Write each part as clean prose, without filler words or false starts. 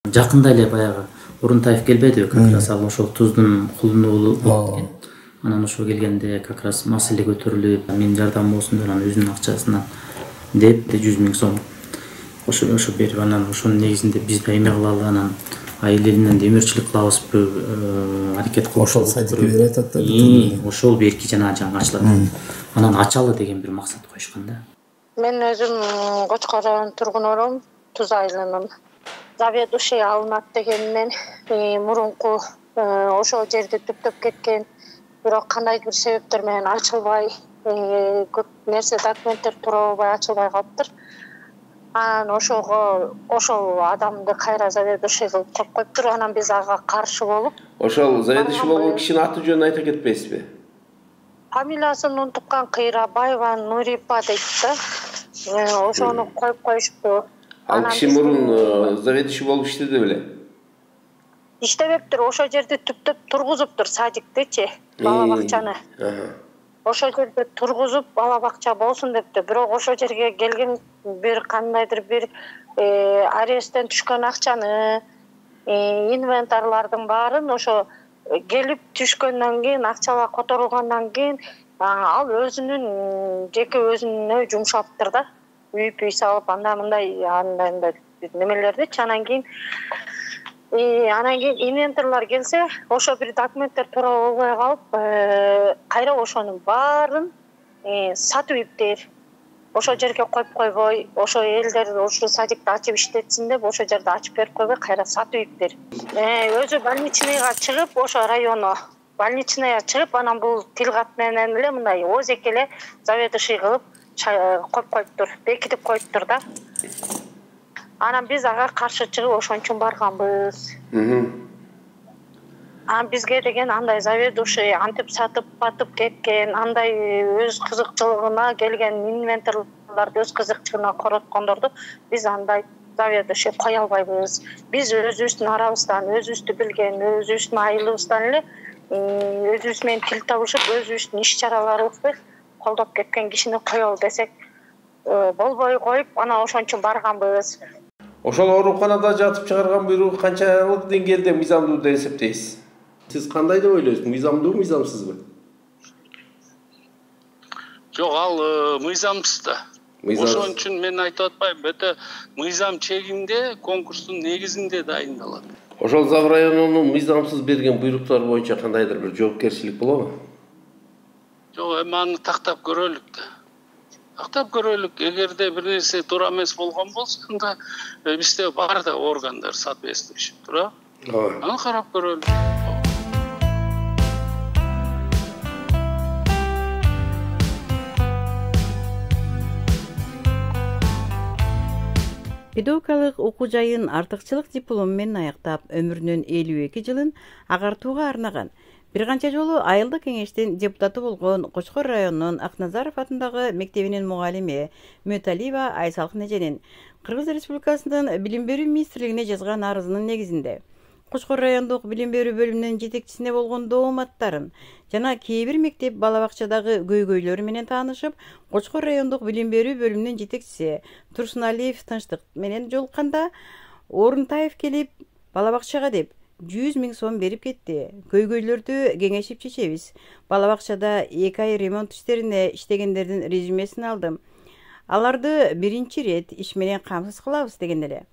Жакында эле баягы Урунтаев келбедиби, как раз ал ошол Туздун кулуну болот экен. Анан ошо келгенде как раз маселе көтөрүлүп, менин жардам болсун деп анан өзүнүн акчасынан деп 100 000 сом ошо берип, анан ошонун негизинде биз да эме кылалы, анан айыл элинен демирчилик кылабызбы, аракет кылып ошол сайтты берип атат да. Ошол берки жана ачылат. Анан ачалы деген бир максат коюшкан да. Мен өзүм Кочкор районунун тургунурумун, Туз айылынын заведующий алынат дегенмен мурунку ошол жерди түптөп кеткен, бирок кандайдыр бир себептер менен ачылбай, көп нерсе документтер туурабай ачылбай калыптыр. Анан ошол адамды кайра заведующий кылып коюп коюптур. Анан биз ага каршы болуп. Ошол заведующий болгон кишинин аты жөнүн айта кетпейсизби? Фамилиясын унуткан, Кыйрабаева Нурипа дейт да. Ошону коюп коюшту. Ал киши мурун заведующий болуп иштеди беле? Иштебептир, ошол жерди түптөп тургузуптур, садиктечи, бала бакчаны. Ошол жерде тургузуп бала бакча болсун депти. Бирок ошол жерге келген бир кандайдыр бир аресттен түшкөн акчаны, инвентарлардын баарын ошо келип түшкөндөн кийин, акчалар которулгандан кийин ал өзүнүн жеке өзүнө жумшаптыр да. Үй салып андай немелердичи. Анан кийин инвентарлар келсе, ошо бир документтер туура болбой калып, кайра ошонун баарын сатып иптер. Ошол жерге коюп койбой, ошо элдер ошо садикти ачып иштетсин деп, ошол жерди ачып берип койбой, кайра сатып иптер. Өзү больничныйга чыгып, ошо району больничныйга чыгып, анан бул тилгат менен эле мындай озек эле заведующий кылып коюп коюптур, бекитип коюптур да. Анан биз ага каршы чыгып ошон үчүн барганбыз. Анан бизге деген андай заведующий антип сатып батып кеткен, андай өз кызыкчылыгына келген инвентарларды өз кызыкчылыгына короткондорду биз андай заведующий кое албайбыз. Биз өзүбүздүн арабыздан, өзүбүздү билген, өзүбүздүн айылыбыздан эле өзүбүз менен тил табышып, өзүбүздүн иш чараларыбызды колдоп кеткен кишини коелу десек болбой коюп, анан ошон үчүн барганбыз. Ошол ооруканада жатып чыгарган буйрук канчалык деңгээлде мыйзамдуу деп эсептейсиз? Сиз кандай деп ойлойсуз? Мыйзамдуу, мыйзамсызбы? Жок, ал мыйзамсыз да. Ошон үчүн мен айтып атпайм, өтө мыйзам чегинде, конкурстун негизинде дайындалат. Ошол Зав районунун мыйзамсыз берген буйруктары боюнча кандайдыр бир жоопкерчилик болобу? Жок, эми аны тактап көрөлүк да. Тактап көрөлүк, эгерде бир нерсе туура эмес болгон болсо, анда бизде бар да органдар соответствующий, туура? Аны карап көрөлүк. Педагогикалык окуу жайын артыкчылык диплому менен аяктап, өмүрүнүн 52 жылын агартууга арнаган. Бир канча жолу айылдык кеңештин депутаты болгон Кочкор районунун Акназаров атындагы мектебинин мугалими Мөталиева Айсалкын эженин Кыргыз Республикасынын Билим берүү министрлигине жазган арызынын негизинде Кочкор райондук билим берүү бөлүмүнүн жетекчисине болгон дооматтарын жана кээ бир мектеп бала бакчадагы көйгөйлөрү менен таанышып, Кочкор райондук билим берүү бөлүмүнүн жетекчиси Турсуналиев Тынчтык менен жолукканда Орунтаев келип бала бакчага деп 100 000 сом берип кетти. Көйгөйлөрдү кеңешип чечебиз. Бала бакчада 2 ай ремонт иштерине иштегендердин резюмесин алдым. Аларды биринчи рет иш менен камсыз кылабыз деген эле.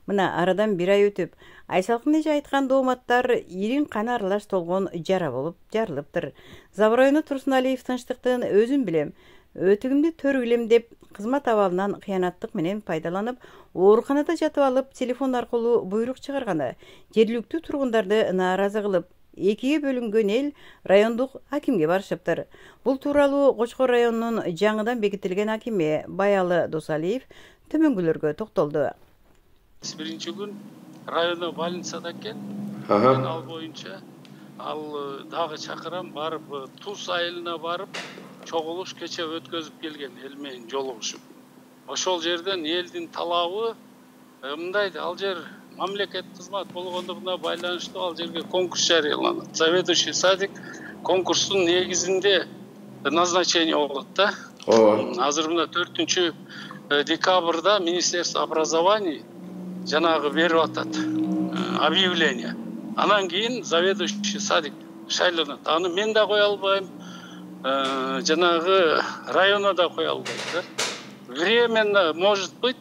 Мына арадан 1 ай өтүп, Айсалкын эже айткан дооматтар ирин каны аралаш толгон жара болуп жарылыптыр. Зав району Турсуналиев Тынчтыктын өзүн билем, өтүгүмдү төргүлем деп кызмат абалынан кыянаттык менен пайдаланып, ооруканада жатып алып телефон аркылуу буйрук чыгарганы жергиликтүү тургундарды нааразы кылып, экиге бөлүнгөн эл райондук акимге барышыптыр. Бул тууралуу Кочкор районунун жаңыдан бекитилген акими Баялы Досалиев төмөнгүлөргө токтолду. Биринчи күн районо больницада экен. Мен ал боюнча ал дагы чакырам, барып Туз айылына барып чогулуш кече өткөзүп келген, эл менен жолугушуп. Ошол жерден элдин талабы мындай, ал жер мамлекет кызмат болгондугуна байланыштуу ал жерге конкурс жарыяланат. Заведующий садик конкурстун негизинде назначение болот да. Азыр мына 4 декабрда Министерство образования жанагы берип атат. объявление. Анан кийин заведующий садик шайланат. Аны мен да кое албайм, жанагы района да кое албайт. Временно, может быть,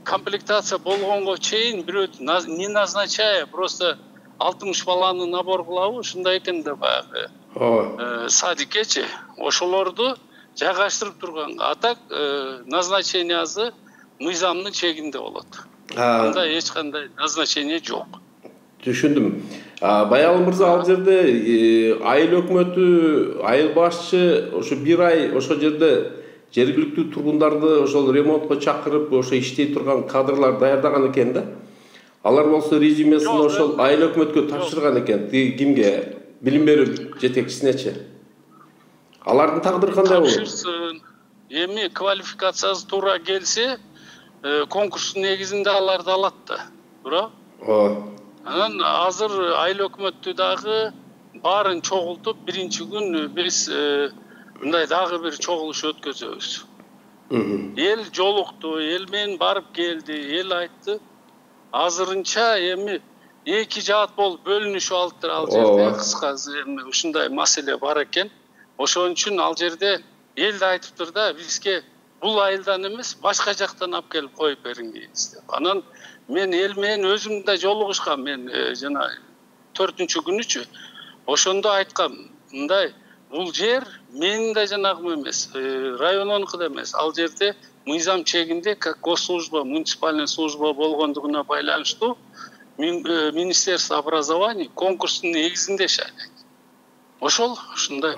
комплектация болгонго чейин бирөө не назначая, просто 60 баланы набор кылабы, ушундай экен да баягы садикечи ошолорду жайгаштырып турган. А так назначениясы мыйзамдын чегинде болот. Анда эч кандай назначение жок. Түшүндүм. Баягы мырза, ал жерде айыл өкмөтү, айыл башчы ошо 1 ай ошол жерде жергиликтүү тургундарды ошол ремонтко чакырып, ошо иштей турган кадрлар даярдаган экен да. Алар болсо резюмесин ошол айыл өкмөткө тапшырган экен. Кимге? Билим берүү жетекчисинечи. Алардын тагдыры кандай болот? Тапшырсын. Эми квалификациясы туура келсе, конкурстун негизинде аларды алат да. Туура? Анан азыр айыл өкмөттү дагы баарын чогултуп, биринчи күн биз мындай дагы бир чогулуш өткөзөбүз. Эл жолукту, эл менен барып келди, эл айтты. Азырынча эми 2 жаат болуп бөлүнүшүп алыптыр ал жерде. Кыскасы эми ушундай маселе бар экен. Ошон үчүн ал жерде эл да айтыптыр да, бизге бул айылдан эмес, башка жактан алып келип коюп бериңиз деп. Анан мен эл менен өзүм да жолугушкам, мен жана 4-күнүчү ошондо айткам, мындай бул жер менин да жанагым эмес, районунуку да эмес. Ал жерде мыйзам чегинде как госслужба, муниципальная служба болгондугуна байланыштуу Министерство образования конкурстун негизинде шайлайт. Ошол ушундай.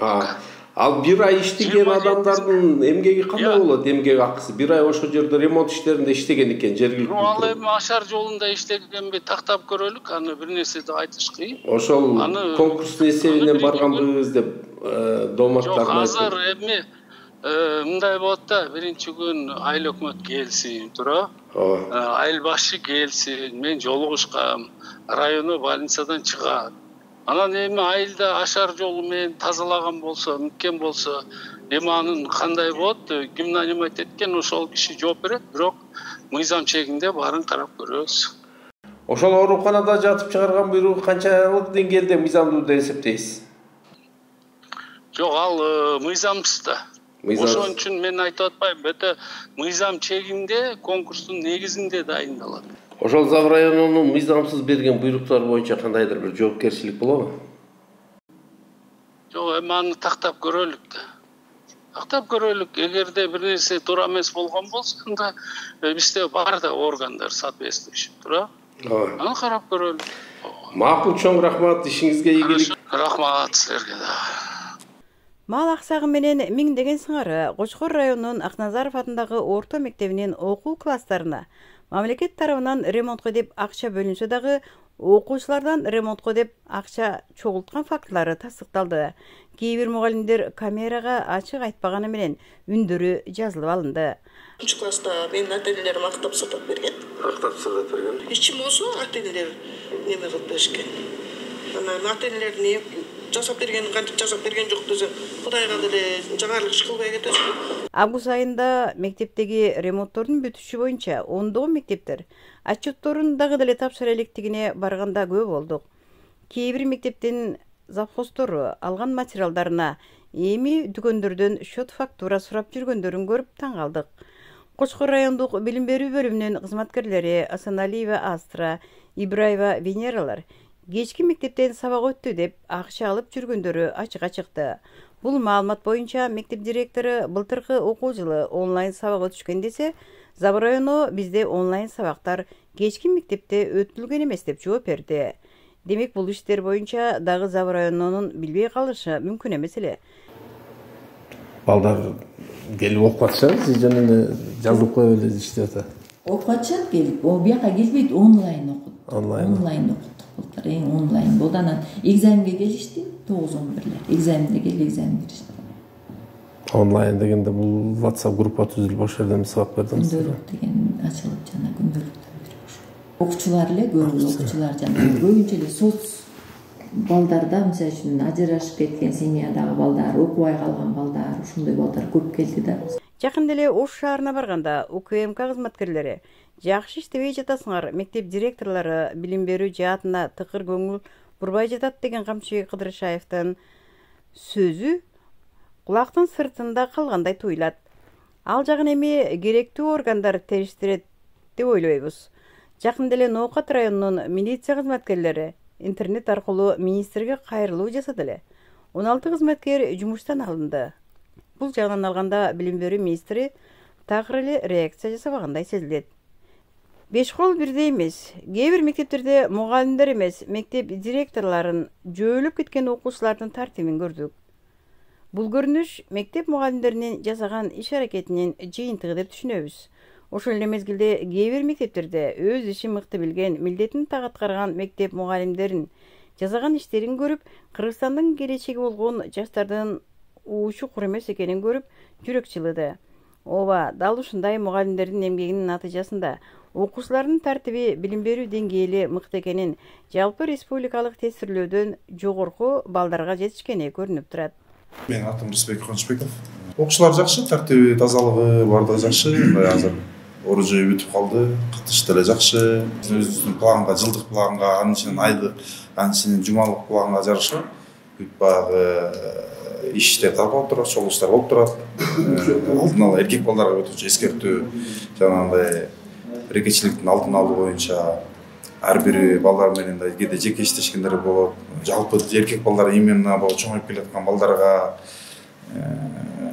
Ал 1 ай иштеген адамдардын эмгеги кандай болот? Эмгек акысы 1 ай ошол жерде ремонт иштеринде иштеген экен, жергиликтүү. Ал эми ашар жолунда иштегенби тактап көрөлүк, аны бир нерсе деп айтыш кыйын. Ошол конкурстун эсебинен барганбыз деп дооматтарын айтты. Азыр эми мындай болот да, биринчи күн айыл өкмөт келсин, туура? Айыл башчы келсин, мен жолугушкам, району больницадан чыгат. Анан эми айылда ашар жолу менен тазалаган болсо, мыккен болсо, эми анын кандай болот, ким нанимать эткен, ошол киши жооп берет, бирок мыйзам чегинде баарын карап көрөбүз. Ошол ооруканада жатып чыгарган буйругу канчалык деңгээлде мыйзамдуу деп эсептейсиз? Жок, ал мыйзамсыз да. Ошон үчүн мен айтып атпайм, бете мыйзам чегинде, конкурстун негизинде дайындалат. Ошол Зав районунун мыйзамсыз берген буйруктар боюнча кандайдыр бир жоопкерчилик болобу? Жок, эми аны тактап көрөлүк да. Тактап көрөлүк, эгерде бир нерсе туура эмес болгон болсо, анда бизде бар да органдар соответствующий, туура? Аны карап көрөлүк. Макул, чоң рахмат, ишиңизге ийгилик. Рахмат силерге да. Мал аксагы менен миңдеген сыңары Кочкор районунун Акназаров атындагы орто мектебинин окуу класстарына мамлекет тарабынан ремонтко деп акча бөлүнсө дагы окуучулардан ремонтко деп акча чогулткан фактылары тастыкталды. Кээ бир мугалимдер камерага ачык айтпаганы менен үндөрү жазылып алынды. 3-класста менин ата-энелерим актап сатып берген. Ичим болсо ата-энелер неме кылып беришкен. Анан ата-энелердин жасап берген, кантип жасап берген жок десем, Кудайга деле жаңарылык иш кылбай кетесиз. Август айында мектептеги ремонттордун бүтүшү боюнча ондогон мектептер отчетторун дагы деле тапшыра электигине барганда көп болдук. Кээ бир мектептин завхозтору алган материалдарына эми дүкөндөрдөн счет фактура сурап жүргөндөрүн көрүп таң калдык. Кочкор райондук билим берүү бөлүмүнүн кызматкерлери Асаналиева Астра, Ибраева Венералар кечки мектептен сабак өттү деп акча алып жүргөндөрү ачыкка чыкты. Бул маалымат боюнча мектеп директору былтыркы окуу жылы онлайн сабак өтүшкөн десе, Зав району бизде онлайн сабактар кечки мектепте өтүлгөн эмес деп жооп берди. Демек бул иштер боюнча дагы Зав районунун билбей калышы мүмкүн эмес эле. Балдар келип окуп атышат, сиз жана жазылып коюп эле иштеп атат. Окуп атышат келип, бияка келбейт, онлайн окут. Онлайн окуттук булар, онлайн болду. Анан экзаменге келишти, 9-11лер. Экзаменге келди, экзамен беришти. Онлайн дегенде бул WhatsApp группа түзүлүп ошол жерден сабак бердиңиз. Күндөлүк деген ачылып жана күндөлүктөн берип. Окуучулар эле көп, окуучулар жана көбүнчө эле соц балдарда, мисалы үчүн ажырашып кеткен семьядагы балдар, окубай калган балдар, ушундай балдар көп келди да. Жакында эле Ош шаарына барганда УКМК кызматкерлери Жакшы иштебей жатасыңар. Мектеп директорлору билим берүү жаатына тыкыр көңүл бурбай жатат деген Камчыбек Кыдыршаевдин сөзү кулактын сыртында калгандай туюлат. Ал жагын эми керектүү органдар териштирет деп ойлойбуз. Жакында эле Ноокат районунун милиция кызматкерлери интернет аркылуу министрге кайрылуу жасады эле. 16 кызматкер жумуштан алынды. Бул жагынан алганда билим берүү министри такыр эле реакция жасабагандай сезилет. Беш кол бирдей эмес. Кээ бир мектептерде мугалимдер эмес, мектеп директорлорун жөөлөп кеткен окуучулардын тартибин көрдүк. Бул көрүнүш мектеп мугалимдеринин жасаган иш-аракетинин жыйынтыгы деп түшүнөбүз. Ошол эле мезгилде кээ бир мектептерде өз ишин мыкты билген, милдетин так аткарган мектеп мугалимдерин жасаган иштерин көрүп, Кыргызстандын келечеги болгон жаштардын уучу кур эмес экенин көрүп, жүрөк жылыды. Ооба, дал ушундай мугалимдердин эмгегинин натыйжасында окуучулардын тартиби, билим берүү деңгээли мыкты экенин, жалпы республикалык тестирлөөдөн жогорку балдарга жетишкени көрүнүп турат. Менин атым Рысбек Кочбеков. Окуучулар жакшы, тартиби, тазалыгы бардыгы жакшы. Азыр оружай бүтүп калды, катыш деле жакшы. Өзүбүздүн планга, жылдык планга, анын ичинен айлык, анын ичинен жумалык планга жараша бүт баягы иштер талкалап турат, чогулуштар болуп турат. Алдын ала эркек балдарга өтүнчө эскертүү, жанагындай рекетчиликтин алдын алуу боюнча ар бир балдар менен да кээде жеке иштешкендер болот. Жалпы эркек балдар именно чоңоюп келаткан балдарга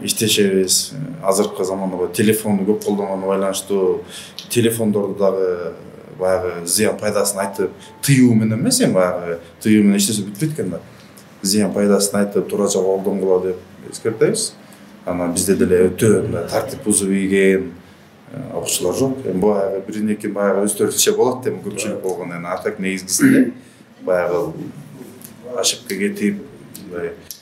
иштешебиз. Азыркы заманда телефонду көп колдонгонго байланыштуу телефондорду дагы баягы зыян пайдасын айтып, тыюу менен эмес, баягы тыюу менен иштесе бүтпөйт экен да. Зыян пайдасын айтып, туура жак колдонгула деп эскертебиз. Анан бизде деле өтө тартип бузуп ийген окуучулар жок. Баягы бирин-эки баягы өздөрүнчө болот деп көпчүлүк болгон. А так негизгисинде баягы ошибка кетип,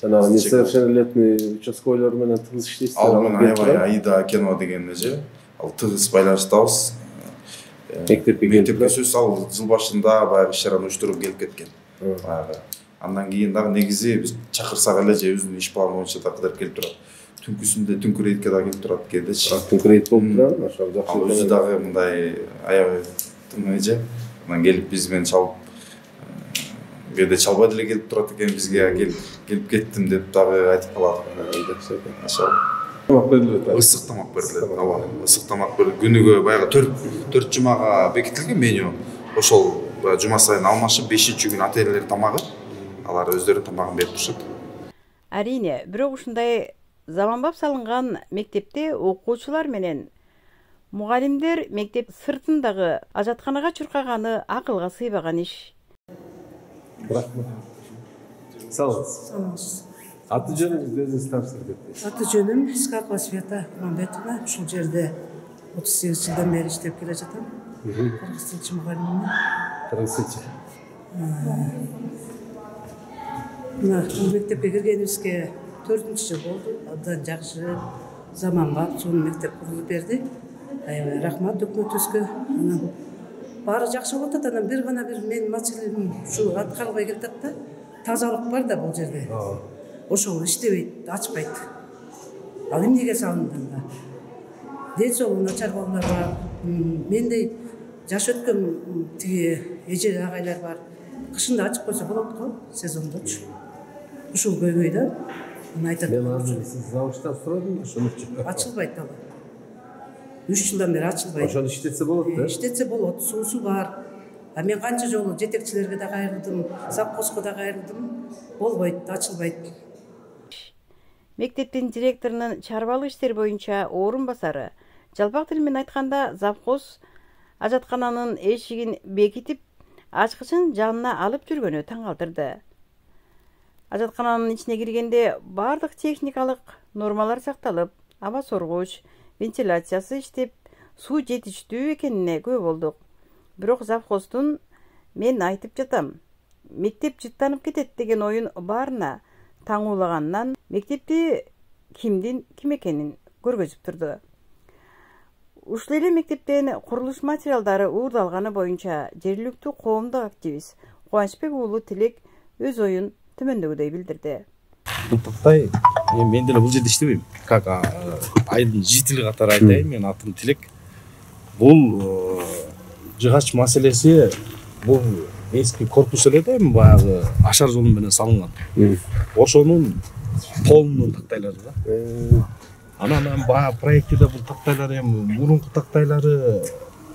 жанагы несовершеннолетний участковойлор менен тыгыз иштейсиздер. Ал менен аябай Аида Кенова деген эже, ал тыгыз байланыштабыз. Мектепке сөз ал жыл башында баягы иш-чараны уюштуруп келип кеткен. Баягы андан кийин дагы негизи биз чакырсак эле же өзүнүн иш планы боюнча да кыдырып келип турат. Түнкүсүндө түнкү рейдке да келип турат кээдечи. Түнкү рейд болуп турат, ошол жакшы. Ал өзү дагы мындай аябай тың эже. Анан келип биз менен чалып, кээде чалбай деле келип турат экен, бизге келип кеттим деп дагы айтып калат. Ошол. Тамак берилет. Ысык тамак берилет. Ооба, ысык тамак берилет. Күнүгө баягы 4 жумага бекитилген меню. Ошол жума сайын алмашып 5-чү күн ата-энелер тамагы, алар өздөрүнүн тамагын берип турушат. Арине, бирок ушундай заманбап салынган мектепте окуучулар менен мугалимдер мектеп сыртындагы ажатканага чуркаганы акылга сыйбаган иш. Рахмат. Саламатсыз. Аты жөнүңүздү өзүңүз тапшырып кетиңиз. Аты жөнүм Искакова Света Курманбетова. Ушул жерде 38 жылдан бери иштеп келе жатам. Кыргыз тилчи мугалиммин. Кыргыз тилчи. Мына бул мектепке киргенибизге 4-жыл болду. Абдан жакшы, заманбап, чоң мектеп курулуп берди. Аябай рахмат өкмөтүбүзгө. Анан баары жакшы болуп атат. Анан бир гана бир менин маселем ушу аткарылбай келатат да. Тазалык бар да бул жерде. Ошол иштебейт, ачпайт. Ал эмнеге салынганда? Ден соолугу начар балдар бар. Мендей жаш өткөн тиги эже агайлар бар. Кышында ачып койсо болот го, сезондочу. Ушул көйгөй да. Аны айтат. Мен азыр сиз завучтан сурадым, ошонучу. Ачылбайт ал. 3 жылдан бери ачылбайт. Ошону иштетсе болот да? Иштетсе болот, суусу бар. А мен канча жолу жетекчилерге да кайрылдым, завхозго да кайрылдым. Болбойт, ачылбайт. Мектептин директорунун чарбалык иштер боюнча орун басары, жалпак тил менен айтканда завхоз ажаткананын эшигин бекитип, ачкычын жанына алып жүргөнү таң калтырды. Ажаткананын ичине киргенде бардык техникалык нормалар сакталып, аба соргуч, вентиляциясы иштеп, суу жетиштүү экенине күбө болдук. Бирок завхоздун мен айтып жатам, мектеп жыттанып кетет деген оюн баарына таңуулагандан мектепти кимдин ким экенин көргөзүп турду. Ушул эле мектептен курулуш материалдары уурдалганы боюнча жергиликтүү коомдук активист Кубанычбек уулу Тилек өз оюн төмөндөгүдөй билдирди. Туктай, мен деле бул жерде иштебейм. Как айылдын жители катары айтайын, мен атым Тилек. Бул жыгач маселеси бул эски корпус эле да эми баягы ашар жол менен салынган. Ошонун полунун тактайлары да. Анан баягы проектиде бул тактайлар эми мурунку тактайлары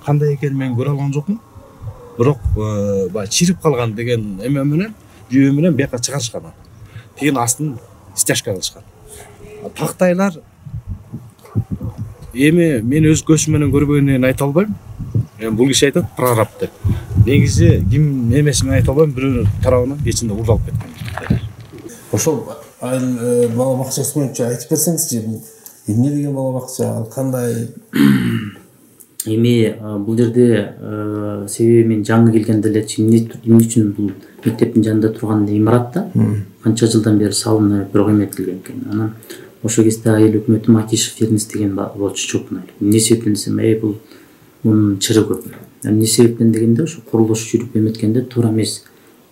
кандай экенин мен көрө алган жокмун. Бирок баягы чирип калган деген эме менен жүйө менен бияка чыгарышкан. Тигин астын стяжка кылышкан. Тактайлар эми мен өз көзүм менен көрбөгөнүн айта албайм. Бул киши айтат прораб деп. Негизи ким эмеси менен айта албайм, бирөө тарабынан кечинде урдалып кеткен. Ошол айыл бала бакчасы боюнча айтып берсеңизчи, эмне деген бала бакча, кандай? Эми бул жерде себеби мен жаңы келгенде эле эмне үчүн бул мектептин жанында турган имарат да канча жылдан бери салынып бирок эметилген экен. Анан ошол кезде айыл өкмөтү Матишев Фернис деген болчу чопун. Эмне себептен десем, бул мунун чыры көп. Эмне себептен дегенде ошо курулуш жүрүп эметкенде туура эмес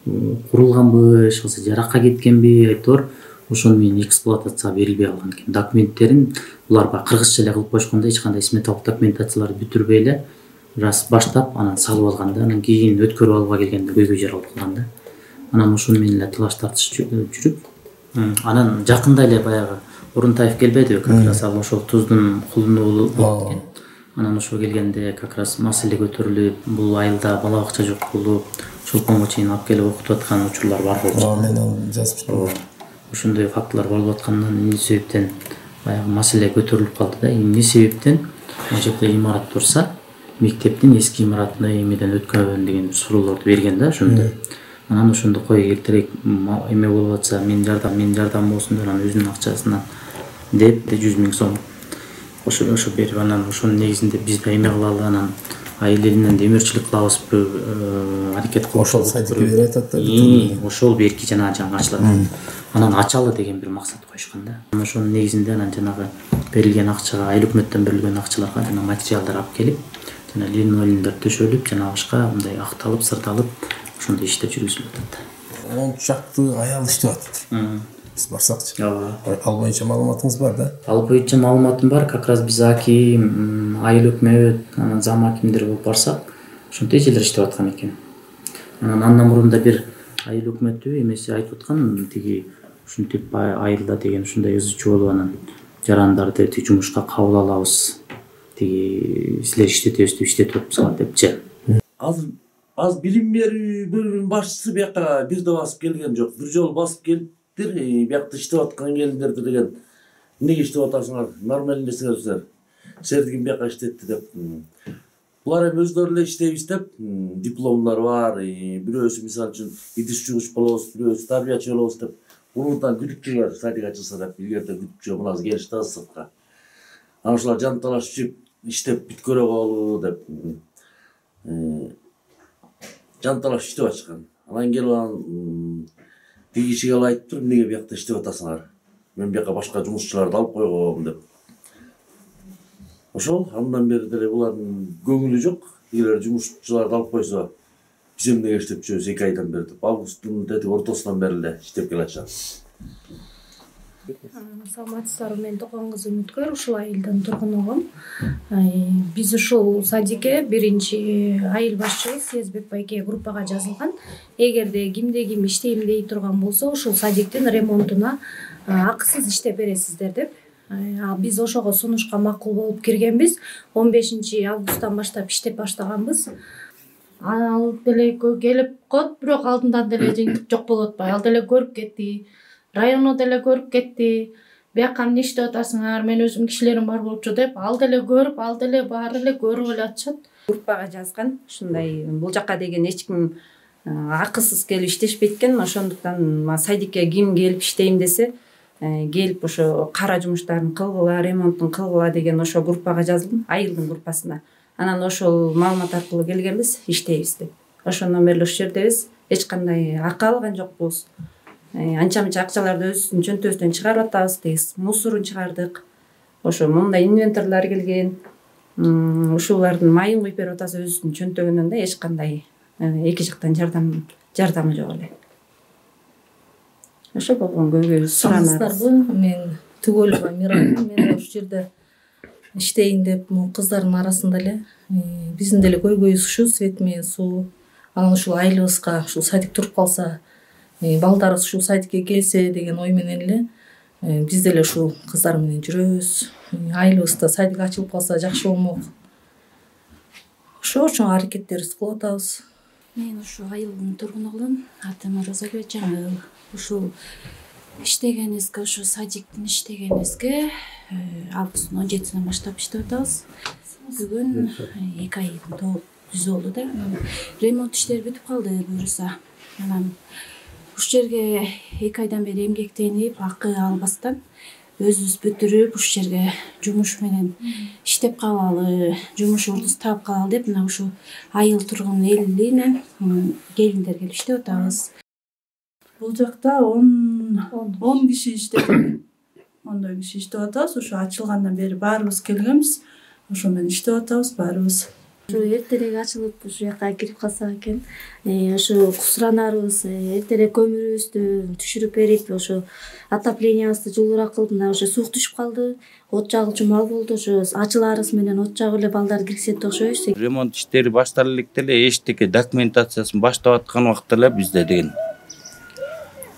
курулганбы, эч кайсы жаракка кеткенби айтор, ошону менен эксплуатацияга берилбей калган экен. Документтерин булар кыргызча эле кылып коюшканда эч кандай сметалык документацияларды бүтүрбөй эле баштап анан салып алганда, анан кийин өткөрүп алууга келгенде көйгөй жаралып калган да. Анан ошону менен эле талаш тартыш жүрүп, анан жакында эле баягы Урунтаев келбедиби, как раз ал ошол туздун кулуну болуп кеткен. Анан ошо келгенде как раз маселе көтөрүлүп, бул айылда бала бакча жок болуп, чолпонго чейин алып келип окутуп аткан учурлар бар болчу. Мен аны жазып Ошондой фактылар болуп аткандан эмне себептен баягы маселе көтөрүлүп калды да. Эмне себептен мына жерде имарат турса, мектептин эски имаратын эмеден өткөргөн деген суроолорду берген да ошондо. Анан ошондо кой эртерээк эме болуп атса, мен жардам болсун деп анан өзүнүн акчасынан деп 100 000 сом ошо берип, анан ошонун негизинде биз да эме кылалы, анан айыл элинен демирчилик кылабызбы, аракет кылып ошол сайтты берип атат да. Ошол берки жаңы ачылат. Анан ачалы деген бир максат коюшкан да. Ошонун негизинде анан жанагы берилген акчага, айыл өкмөттөн берилген акчаларга жана материалдар алып келип, жана линолеумдар төшөлүп, жана башка мындай акталып, сырталып, ошондой иштер жүргүзүлүп атат. 10 чакты аял иштеп атат. Биз барсакчы. Ал боюнча маалыматыңыз бар да? Ал боюнча маалыматым бар. Как раз биз аким, айыл өкмөт, анан зам акимдер болуп барсак, ошондой жерлер иштеп аткан экен. Андан мурунда бир айыл өкмөтү эмеси айтып аткан, тиги ушинтип айылда деген ушундай ызычуу болуп, анан жарандарды тиги жумушка кабыл алабыз, тиги силер иштетебиз деп иштетип атпызган депчи. Az билим берүү бөлүмүнүн башчысы бияка бир да басып келген жок. Бир жолу басып келиптир, биякта иштеп аткан келиндерди деген. Эмнеге иштеп атасыңар? Нормально нерселер. Силердин бияка иштетти деп. Булар эми өздөрү эле иштейбиз деп, дипломдор бар, бирөөсү мисалы үчүн идиш жуугуч болобуз, бирөөсү тарбиячы болобуз деп. Мурунтан күтүкчүлөр садик ачылса деп, илгерде күтүкчү муназ келишти аз сыртка. Анан ушулар жанталашып иштеп бүткөрө калуу деп. Жанталаш иштеп атышкан. Анан келип анан тиги кишиге айтып туруп, эмнеге биякта иштеп атасыңар? Мен бияка башка жумушчуларды алып койгом деп. Ошол андан бери деле булардын көңүлү жок. Эгер жумушчуларды алып койсо, биз эмнеге иштеп жүрөбүз 2 айдан бери деп. Августтун ортосунан бери эле иштеп келатышабыз. Саламатсыздарбы, мен Токон кызы Үмүткөр, ушул айылдын тургунугум. Биз ушул садикке биринчи айыл башчыбыз Сезбек байке группага жазылган. Эгерде кимде ким иштейм дей турган болсо, ушул садиктин ремонтуна акысыз иштеп бересиздер деп. Биз ошого сунушка макул болуп киргенбиз. 15 августтан баштап иштеп баштаганбыз. Ал деле келип кот, бирок алдындан деле жыйынтык жок болуп атпайбы. Ал деле көрүп кетти. Району деле көрүп кетти. Бияка эмне иштеп атасыңар? Мен өзүм кишилерим бар болчу деп, ал деле көрүп, ал деле баары эле көрүп эле атышат. Группага жазган. Ушундай бул жакка деген эч ким акысыз келип иштешпейт экен. Ошондуктан садикке ким келип иштейм десе, келип ошо кара жумуштарын кылгыла, ремонтун кылгыла деген ошо группага жазылдым, айылдын группасына. Анан ошол маалымат аркылуу келгенбиз, иштейбиз деп. Ошондон бери ушул жердебиз. Эч кандай акы алган жокпуз. Анча-мынча акчаларды өзүбүздүн чөнтөбүздөн чыгарып атабыз, тегиз мусорун чыгардык. Ошо мындай инвентарлар келген. Ушулардын майын куюп берип атабыз өзүбүздүн чөнтөгүнөн да, эч кандай эки жактан жардамы жок эле. Ошо болгон көйгөй суранабыз. Мен Түгөлова Мирана, мен ушул жерде иштейин деп могу кыздардын арасында эле биздин деле көйгөйүбүз ушу свет менен суу. Анан ушул айылыбызга ушул садик туруп калса, балдарыбыз ушул садикке келсе деген ой менен эле биз деле ушул кыздар менен жүрөбүз. Айылыбызда садик ачылып калса жакшы болмок. Ошо үчүн аракеттерибизди кылып атабыз. Мен ушу айылдын тургунумун, атым Розалия Жаңыл. Ушул иштегенибизге, ушу садиктин иштегенибизге августтун 17-синен баштап иштеп атабыз. Бүгүн 2 айдын жүзү болду да. Ремонт иштери бүтүп калды буюрса. Анан ушул жерге 2 айдан бери эмгектенип, акы албастан өзүбүз бүтүрүп, ушул жерге жумуш менен иштеп калалы, жумуш ордусу таап калалы деп мына ушу айыл тургун элинен келиндер келип иштеп атабыз. Бул жакта 10 киши иштеп, 10 киши иштеп атабыз. Ошо ачылгандан бери баарыбыз келгенбиз. Ошо менен иштеп атабыз баарыбыз. Эртерээк ачылып ушул жака кирип калсак экен, ошо кусуранарбыз, эртерээк көмүрүбүздү түшүрүп берип, ошо отопленияыбызды жылуураак кылып, мына ошо суук түшүп калды. От жагылчу мал болду, ошо ачыларыбыз менен от жагып эле балдар киргизет окшойбуз. Ремонт иштери башталып электе эле эчтеке документациясын баштап аткан убакта эле бизде деген.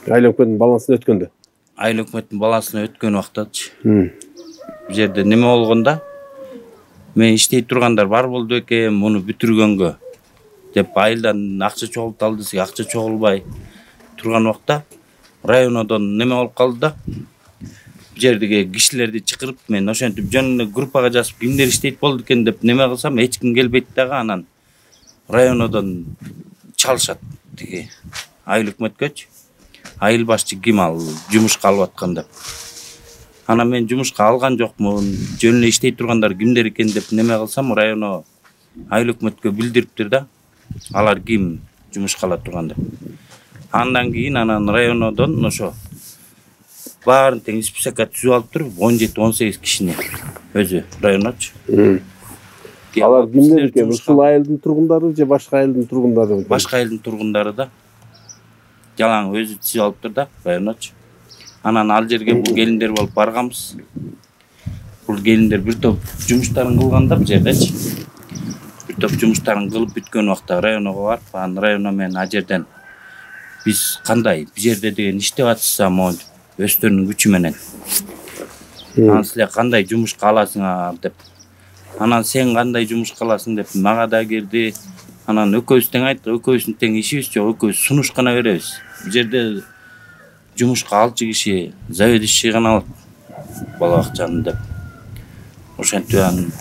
Айыл өкмөтүнүн балансына өткөндө. Айыл өкмөтүнүн балансына өткөн убактачы. Бул жерде неме болгондо мен иштей тургандар бар болду экен, муну бүтүргөнгө деп айылдан акча чогулталы десек, акча чогулбай турган убакта районодон неме болуп калды да. Бул жердеги кишилерди чакырып, мен ошентип жөн эле группага жазып, кимдер иштейт болду экен деп неме кылсам, эч ким келбейт дагы. Анан районодон чалышат тиги айыл өкмөткөчү. Айыл башчы ким ал жумушка алып аткан деп. Анан мен жумушка алган жокмун, жөн эле иштей тургандар кимдер экен деп неме кылсам, районо айыл өкмөткө билдириптир да. Алар ким жумушка ала турган деп. Андан кийин анан районодон ошо баарын тең списокко түзүп алып туруп 17-18 кишини өзү районочу. Алар кимдер экен? Ушул айылдын тургундары же башка айылдын тургундары? Башка айылдын тургундары да. Жалаң өзү түзүп алыптыр да районочу. Анан ал жерге бул келиндер болуп барганбыз. Бул келиндер бир топ жумуштарын кылганда бул жердечи. Бир топ жумуштарын кылып бүткөн убакта районго барып, анан районо менен а жерден биз кандай бул жерде деген иштеп атышса, могу өздөрүнүн күчү менен. Анан силер кандай жумушка аласыңар деп. Анан сен кандай жумушка аласың деп мага да кирди. Анан экөөбүз тең айттык, экөөбүздүн тең ишибиз жок, экөөбүз сунуш гана беребиз. Бул жерде жумушка алчу киши заведующий гана алат бала бакчаны деп. Ошентип анан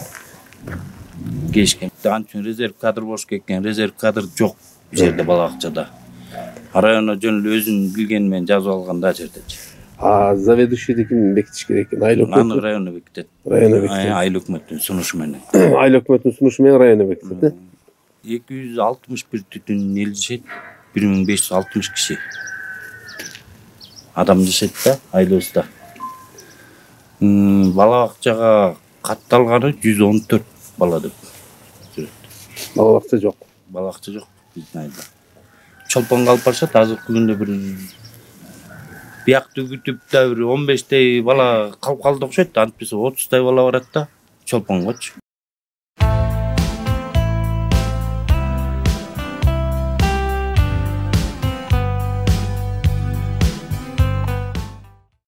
келишкен. Анча резерв кадр болуш керек экен, резерв кадр жок бул жерде бала бакчада. Районо жөн эле өзүнүн билгени менен жазып алган да жердечи. Заведующийди ким бекитиш керек экен? Айыл өкмөтү. Аны районо бекитет. Районо бекитет. Айыл өкмөтүнүн сунушу менен. Айыл өкмөтүнүн сунушу менен районо бекитет. 261 түтүн эл жашайт, 1560 киши адам жашайт да айылыбызда. Бала бакчага катталганы 114 бала деп жүрөт. Бала бакча жок. Бала бакча жок биздин айылда. Чолпонго алып барышат, азыркы күндө бир биякты күтүп да бир 15 бала калып калды окшойт, антпесе 30 бала барат да чолпонгочу.